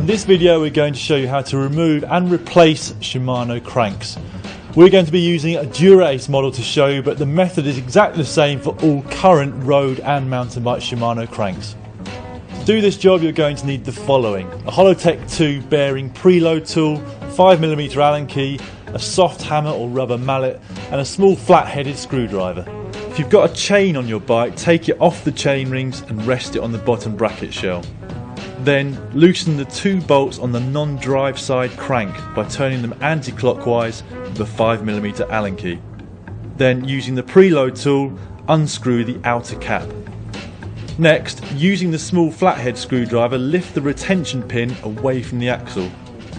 this video we're going to show you how to remove and replace Shimano cranks. We're going to be using a Dura-Ace model to show you, but the method is exactly the same for all current road and mountain bike Shimano cranks. To do this job you're going to need the following: a Hollowtech 2 bearing preload tool, 5mm Allen key, a soft hammer or rubber mallet and a small flat-headed screwdriver. If you've got a chain on your bike, take it off the chain rings and rest it on the bottom bracket shell. Then loosen the 2 bolts on the non-drive side crank by turning them anti-clockwise with a 5mm Allen key. Then, using the preload tool, unscrew the outer cap. Next, using the small flathead screwdriver, lift the retention pin away from the axle.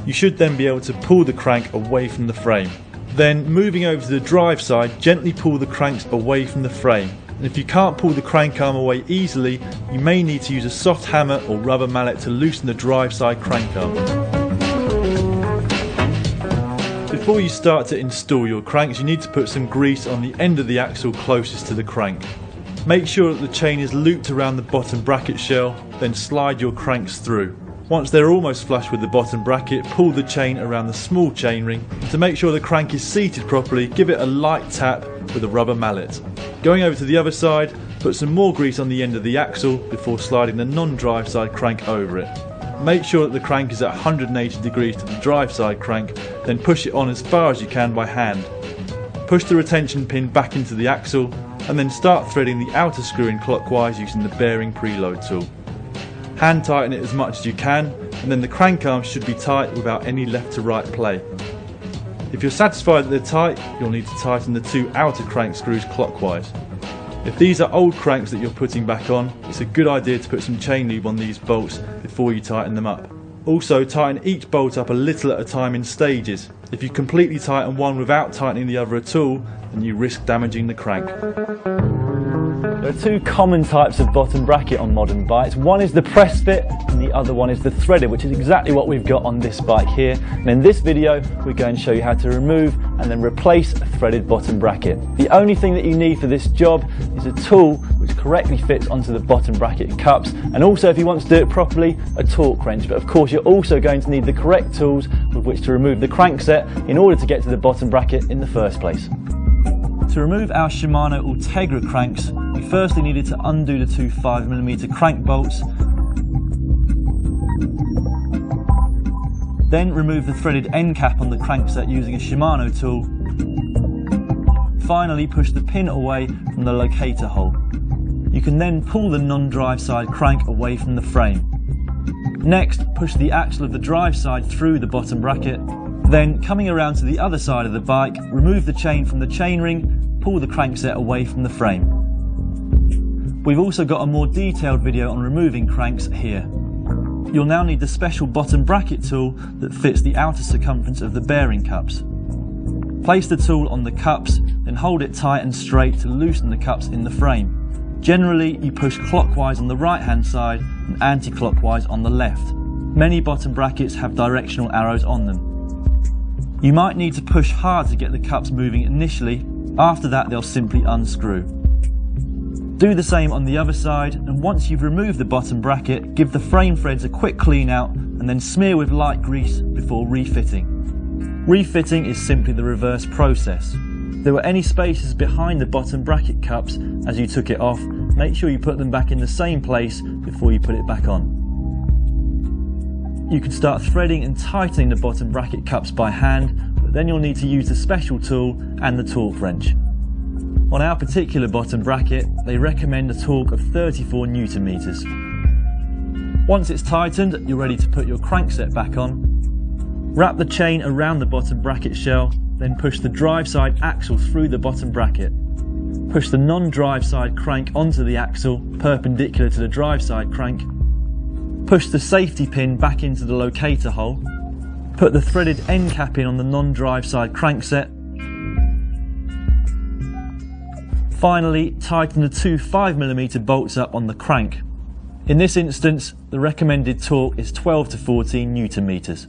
You should then be able to pull the crank away from the frame. Then, moving over to the drive side, gently pull the cranks away from the frame. And if you can't pull the crank arm away easily, you may need to use a soft hammer or rubber mallet to loosen the drive side crank arm. Before you start to install your cranks, you need to put some grease on the end of the axle closest to the crank. Make sure that the chain is looped around the bottom bracket shell, then slide your cranks through. Once they're almost flush with the bottom bracket, pull the chain around the small chain ring. To make sure the crank is seated properly, give it a light tap with a rubber mallet. Going over to the other side, put some more grease on the end of the axle before sliding the non-drive side crank over it. Make sure that the crank is at 180 degrees to the drive side crank, then push it on as far as you can by hand. Push the retention pin back into the axle and then start threading the outer screw in clockwise using the bearing preload tool. Hand tighten it as much as you can, and then the crank arms should be tight without any left to right play. If you're satisfied that they're tight, you'll need to tighten the 2 outer crank screws clockwise. If these are old cranks that you're putting back on, it's a good idea to put some chain lube on these bolts before you tighten them up. Also, tighten each bolt up a little at a time in stages. If you completely tighten one without tightening the other at all, then you risk damaging the crank. There are 2 common types of bottom bracket on modern bikes. One is the press fit and the other one is the threaded, which is exactly what we've got on this bike here. And in this video we're going to show you how to remove and then replace a threaded bottom bracket. The only thing that you need for this job is a tool which correctly fits onto the bottom bracket cups, and also, if you want to do it properly, a torque wrench. But of course you're also going to need the correct tools with which to remove the crankset in order to get to the bottom bracket in the first place. To remove our Shimano Ultegra cranks, we firstly needed to undo the 2 5mm crank bolts, then remove the threaded end cap on the crankset using a Shimano tool. Finally, push the pin away from the locator hole. You can then pull the non-drive side crank away from the frame. Next, push the axle of the drive side through the bottom bracket. Then, coming around to the other side of the bike, remove the chain from the chain ring, pull the crankset away from the frame. We've also got a more detailed video on removing cranks here. You'll now need the special bottom bracket tool that fits the outer circumference of the bearing cups. Place the tool on the cups, then hold it tight and straight to loosen the cups in the frame. Generally, you push clockwise on the right hand side and anti-clockwise on the left. Many bottom brackets have directional arrows on them. You might need to push hard to get the cups moving initially. After that, they'll simply unscrew. Do the same on the other side, and once you've removed the bottom bracket, give the frame threads a quick clean out and then smear with light grease before refitting. Refitting is simply the reverse process. If there were any spaces behind the bottom bracket cups as you took it off, make sure you put them back in the same place before you put it back on. You can start threading and tightening the bottom bracket cups by hand, but then you'll need to use the special tool and the torque wrench. On our particular bottom bracket, they recommend a torque of 34 Newton meters. Once it's tightened, you're ready to put your crankset back on. Wrap the chain around the bottom bracket shell, then push the drive side axle through the bottom bracket. Push the non-drive side crank onto the axle, perpendicular to the drive side crank. Push the safety pin back into the locator hole. Put the threaded end cap in on the non-drive side crankset. Finally, tighten the 2 5mm bolts up on the crank. In this instance, the recommended torque is 12 to 14 Newton meters.